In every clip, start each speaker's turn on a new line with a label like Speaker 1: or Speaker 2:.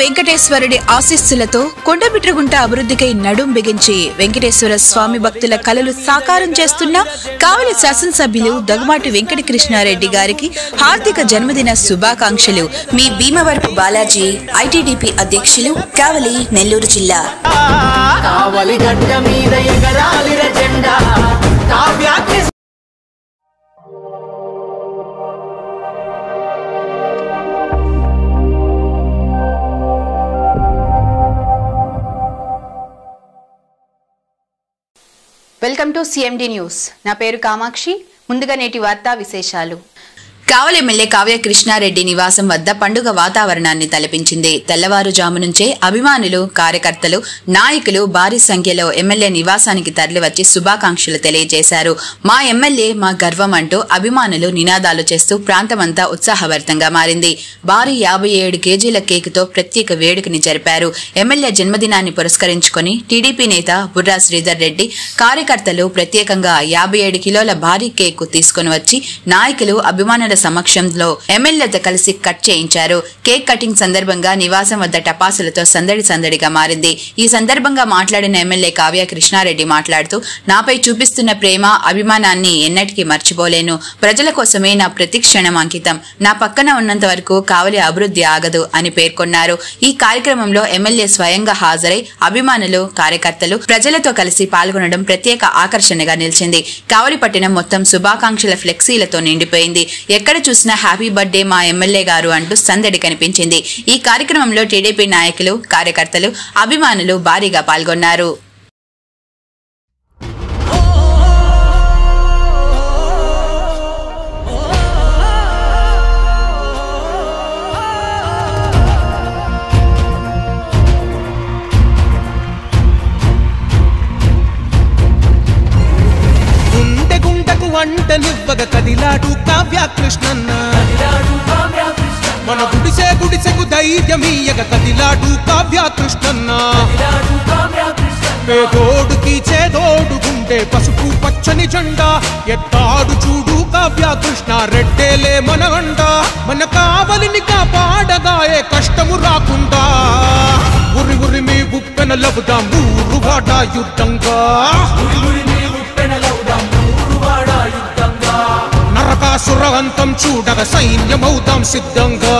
Speaker 1: వెంకటేశ్వరుడి ఆశీస్సులతో కొండమిట్రగుంట అభివృద్ధికై నడుం బిగించి వెంకటేశ్వర స్వామి భక్తుల కలలు సాకారం చేస్తున్న కావలి శాసనసభ్యులు దగ్గుమాటి వెంకట కృష్ణారెడ్డి గారికి హార్దిక జన్మదిన శుభాకాంక్షలు. మీ భీమవరపు బాలాజీ, ఐటీడీపీ అధ్యక్షులు, కావలి, నెల్లూరు జిల్లా. Welcome to CMD news. నా పేరు కామాక్షి. ముందుగా నేటి వార్తా విశేషాలు. కావలి ఎమ్మెల్యే కావ్య కృష్ణారెడ్డి నివాసం వద్ద పండుగ వాతావరణాన్ని తలపించింది. తెల్లవారుజాము నుంచే అభిమానులు, కార్యకర్తలు, నాయకులు భారీ సంఖ్యలో ఎమ్మెల్యే నివాసానికి తరలివచ్చి శుభాకాంక్షలు తెలియజేశారు. మా ఎమ్మెల్యే మా గర్వం అంటూ అభిమానులు నినాదాలు చేస్తూ ప్రాంతమంతా ఉత్సాహభరితంగా మారింది. భారీ 57 కేజీల కేకుతో ప్రత్యేక వేడుకని జరిపారు. ఎమ్మెల్యే జన్మదినాన్ని పురస్కరించుకుని టీడీపీ నేత బుర్రా శ్రీధర్ రెడ్డి కార్యకర్తలు ప్రత్యేకంగా 57 కిలోల భారీ కేక్ తీసుకుని వచ్చి నాయకులు, అభిమానుల సమక్షంలో ఎమ్మెల్యేతో కలిసి కట్ చేయించారు. కేక్ కటింగ్ సందర్భంగా నివాసం వద్ద టపాసులతో సందడిగా మారింది. ఈ సందర్భంగా మాట్లాడిన ఎమ్మెల్యే కావ్య కృష్ణారెడ్డి మాట్లాడుతూ, నాపై చూపిస్తున్న ప్రేమ, అభిమానాన్ని ఎన్నటికీ మర్చిపోలేను. ప్రజల కోసమే నా ప్రతి క్షణం అంకితం. నా పక్కన ఉన్నంత వరకు కావలి అభివృద్ధి ఆగదు అని పేర్కొన్నారు. ఈ కార్యక్రమంలో ఎమ్మెల్యే స్వయంగా హాజరై అభిమానులు, కార్యకర్తలు, ప్రజలతో కలిసి పాల్గొనడం ప్రత్యేక ఆకర్షణగా నిలిచింది. కావలి పట్టణం మొత్తం శుభాకాంక్షల ఫ్లెక్సీలతో నిండిపోయింది. ఎక్కడ చూసినా హ్యాపీ బర్త్డే మా ఎమ్మెల్యే గారు అంటూ సందడి కనిపించింది. ఈ కార్యక్రమంలో టీడీపీ నాయకులు, కార్యకర్తలు, అభిమానులు భారీగా పాల్గొన్నారు.
Speaker 2: వంటనివ్వగ కదిలాడు కావ్య కృష్ణన్న, మన గుడిసెకు ధైర్యమీయగ కదిలాడు కావ్య కృష్ణన్న. పేదోడుకి చేదోడు గుండె పసుపు పచ్చని జెండా ఎత్తాడు చూడు కావ్య కృష్ణ రెడ్డేలే మన అండ. మన కావలిని కాపాడగా ఏ కష్టము రాకుండా ఉరి ఉరి మీ ఉప్పెన లవుదాం ఊరు వాడ యుద్ధంగా. నరకాసుర అంతం చూడగ సైన్యమౌదాం సిద్ధంగా.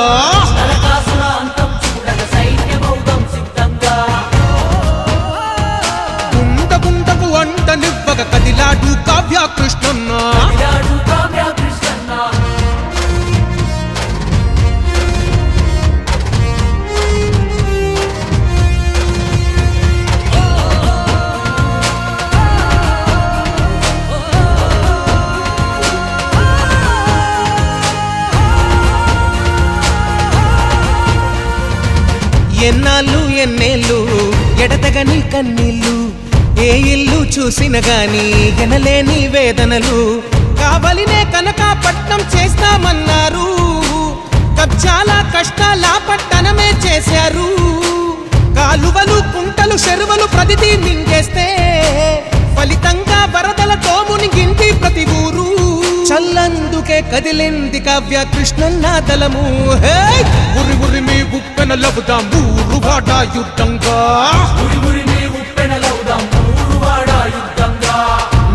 Speaker 2: గుండకు వంటనివ్వగ కదిలాడు కావ్య కృష్ణన్న. ఎన్నాళ్ళు ఎన్నేళ్ళు ఎడతగని కన్నీళ్ళు, ఏ ఇల్లు చూసిన గాని ఎనలేని వేదనలు. కావలినే కనకాపట్నం చేస్తామన్నారు, కబ్జాల కష్టాల పట్టణమే చేశారు. కాలువలు, కుంటలు, చెరువులు ప్రతిదీ మింగేస్తే ఫలితంగా వరదలతో మునిగింది ప్రతి ఊరు. చల్లందుకే కదిలింది కావ్య కృష్ణన్న దళము. ఉరి ఉరి మీ ఉప్పెన లవుదాం ఊరు వాడ యుద్ధంగా.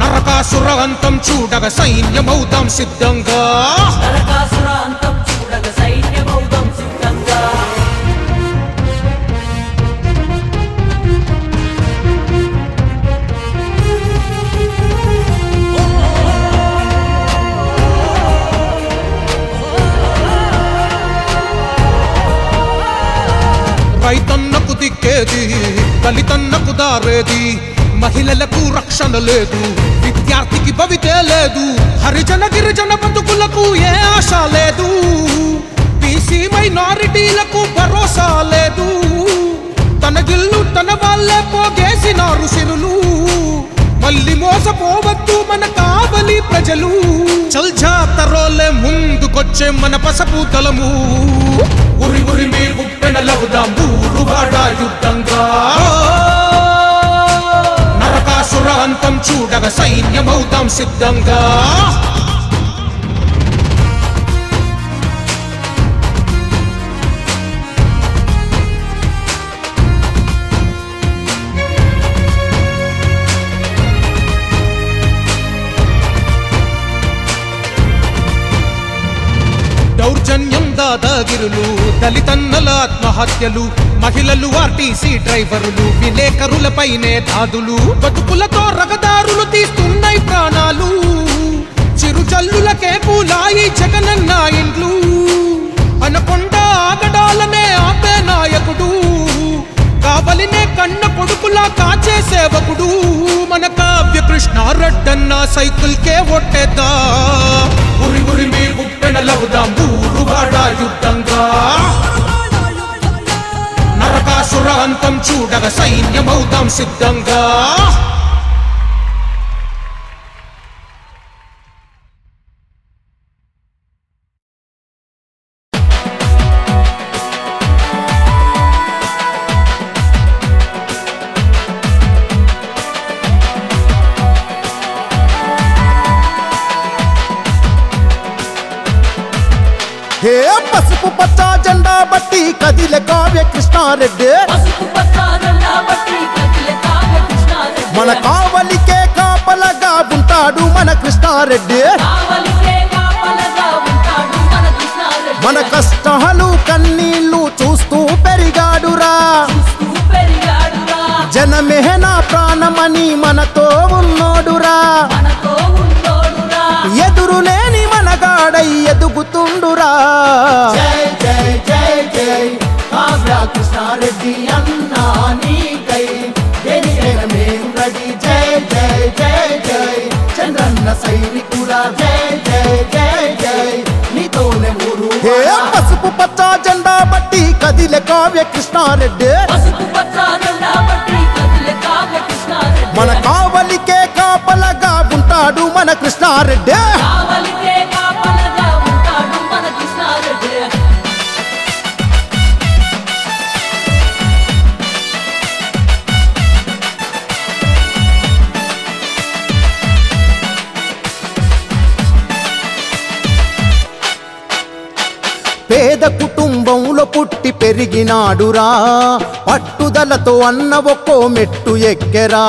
Speaker 2: నరకాసుర అంతం చూడగ సైన్యమౌదాం సిద్ధంగా. రైతన్నకు దిక్కేది, దళితన్నకు దారేది, మహిళలకు రక్షణ లేదు, విద్యార్థికి భవితే లేదు, హరిజన గిరిజన బతుకులకు ఏ ఆశ లేదు, బీసీ మైనారిటీలకు భరోసా లేదు. తన గిల్లు తన వాళ్ళే పోగేసినారు సిరులు, మళ్ళీ మోసపోవద్దు మన కావలి ప్రజలు. చల్ జాతరోలే ముందుకొచ్చే మన పసపు దళము. ఉరి ఉరి మీ ఉప్పెన లవుదాం ఊరు వాడ యుద్ధంగా. నరకాసుర అంతం చూడగ సైన్యమౌదాం సిద్ధంగా. దౌర్జన్యం దాదాగిరులు, దళితన్నల ఆత్మహత్యలు, మహిళలు ఆర్టీసీ డ్రైవరులు, విలేకరులపైనే దాదులు, బతుకులతో రగదారులు తీస్తున్నాయి ప్రాణాలు, చిరుజల్లులకే పూలాయి జగనన్న ఇండ్లు, అనకొండ ఆగడాలనే ఆపే నాయకుడు, కావలినే కన్న కొడుకులా కాచే సేవకుడు, మన కావ్య కృష్ణారెడ్డన్న సైకిల్ కే ఒట్టేద్దా, ఉరి ఉరి మీ ఉప్పెనలవుదాం ఊరువాడ యుద్ధంగా, నరకాసుర అంతం చూడగ సైన్యమవుదాం సిద్ధంగా.
Speaker 3: హే పసుపు పచ్చ జెండా బట్టి కదిలే కావ్య కృష్ణారెడ్డి, మన కావలికే కాపలగా ఉంటాడు మన కృష్ణారెడ్డి, మన కష్టాలు కన్నీళ్లు చూస్తూ పెరిగాడురా, జనమే నా ప్రాణమని మనతో ఉన్నోడురా, ఎదురులేని మనగాడై ఎదుగుతుండురా. జై జై జై జై కావ్య కృష్ణారెడ్డి అన్నా నీకై దేనికైనా మేం రెడీ. జై జై జై జై చంద్రన్న సైనికుడా, జై జై జై జై నీతోనే ఊరు. పసుపు పచ్చ జెండా బట్టి కదిలే కావ్య కృష్ణారెడ్డి, మన కావలికే కాపలగా ఉంటాడు మన కృష్ణారెడ్డి. పేద కుటుంబంలో పుట్టి పెరిగినాడురా, పట్టుదలతో అన్న ఒక్కో మెట్టు ఎక్కెరా,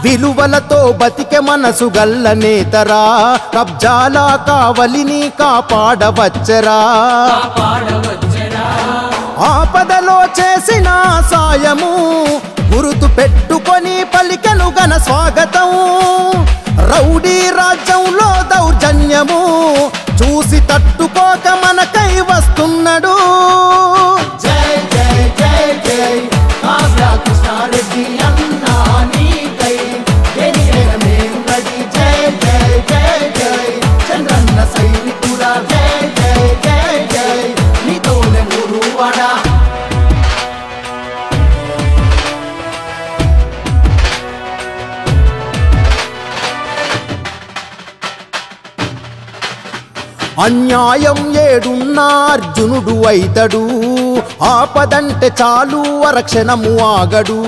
Speaker 3: విలువలతో బతికే మనసు గల్ల నేతరా, కబ్జాల కావలిని కాపాడవచ్చరా, ఆపదలో చేసిన సాయము గురుతు పెట్టుకొని పలికెను ఘన స్వాగతం, రౌడీ రాజ్యంలో దౌర్జన్యము చూసి తట్టుకోక మనకై వస్తున్నాడు. జై జై జై జై కావ్య కృష్ణారెడ్డి అన్నా నీకై దేనికైనా మేం రెడీ. జై జై జై జై చంద్రన్న సైనికుడా, జై జై జై జై నీతోనే ఊరువాడా. అన్యాయం ఏడున్నా అర్జునుడు అయితడు, ఆపదంటే చాలు అరక్షణము ఆగడు,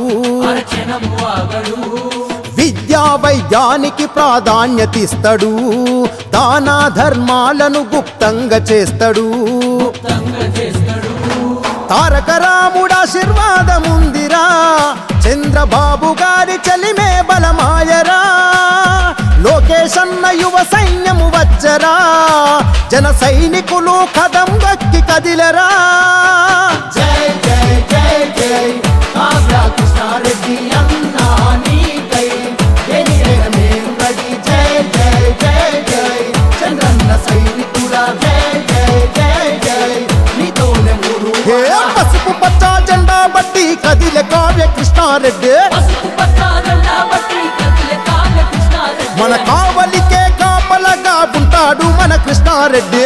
Speaker 3: విద్యా వైద్యానికి ప్రాధాన్యతిస్తాడు, దాన ధర్మాలను గుప్తంగా చేస్తాడు, తారక రాముడు ఆశీర్వాదముందిరా, చంద్రబాబు గారి చలిమే బలమాయరా, లోకేష్ అన్న యువ సైన్యము వచ్చరా, జన సైనికులు కదం గక్కి కదిలరా. జై జై జై జై కావ్య కృష్ణారెడ్డి అన్నా నీకై దేనికైనా మేం రెడీ. జై జై జై జై చంద్రన్న సైనికుడా, జై జై జై జై నీతోనే ఊరు. పసుపు పచ్చ జెండా బట్టి కదిలే కావ్య కృష్ణారెడ్డి, మన కావలికే కాపలగా ఉంటాడు మన కృష్ణారెడ్డి.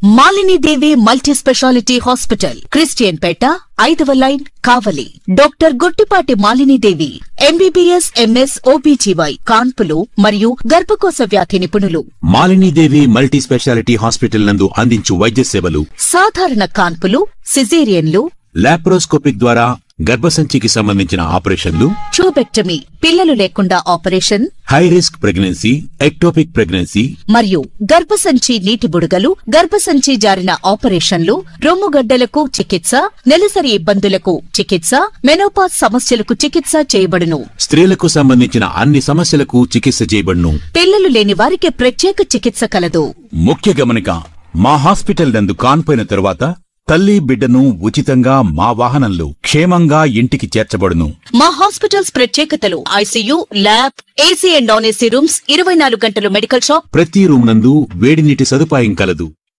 Speaker 4: మాలిని దేవి మల్టీ స్పెషాలిటీ హాస్పిటల్, క్రిస్టియన్ పేట, 5వ లైన్, కావలి. డాక్టర్ గుట్టిపాటి మాలిని దేవి, ఎంబీబీఎస్, ఎంఎస్, ఓబీజీవై, కాన్పులు మరియు గర్భకోశ వ్యాధి నిపుణులు.
Speaker 5: మాలిని దేవి మల్టీ స్పెషాలిటీ హాస్పిటల్ నందు అందించు వైద్య సేవలు:
Speaker 4: సాధారణ కాన్పులు, సిజేరియన్లు,
Speaker 5: లాప్రోస్కోపిక్ ద్వారా గర్భసంచికి సంబంధించిన ఆపరేషన్లు,
Speaker 4: ట్యూబెక్టమీ, పిల్లలు లేకుండా operation,
Speaker 5: high risk pregnancy, ectopic pregnancy
Speaker 4: మరియు గర్భసంచి నీటి బుడగలు, గర్భసంచి జారిన ఆపరేషన్లు, రొమ్ముగడ్డలకు చికిత్స, నెలసరి ఇబ్బందులకు చికిత్స, మెనోపాజ్ సమస్యలకు చికిత్స చేయబడును.
Speaker 5: స్త్రీలకు సంబంధించిన అన్ని సమస్యలకు చికిత్స చేయబడును.
Speaker 4: పిల్లలు లేని వారికి ప్రత్యేక చికిత్స కలదు.
Speaker 5: ముఖ్య గమనిక: మా హాస్పిటల్ నందు కాన్పోయిన తరువాత తల్లి బిడ్డను ఉచితంగా మా వాహనంలో క్షేమంగా ఇంటికి చేర్చబడును.
Speaker 4: మా హాస్పిటల్స్ ప్రత్యేకతలు: ICU, lab, AC and non AC rooms, 24 గంటలు మెడికల్ షాప్,
Speaker 5: ప్రతి రూమ్ నందు వేడి నీటి సదుపాయం కలదు.